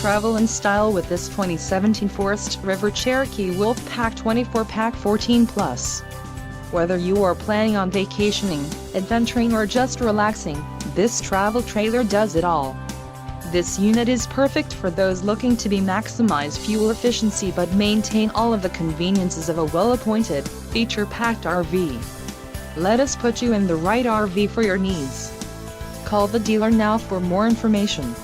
Travel in style with this 2017 Forest River Cherokee Wolfpack 24-pack 14+. Whether you are planning on vacationing, adventuring or just relaxing, this travel trailer does it all. This unit is perfect for those looking to maximize fuel efficiency but maintain all of the conveniences of a well-appointed, feature-packed RV. Let us put you in the right RV for your needs. Call the dealer now for more information.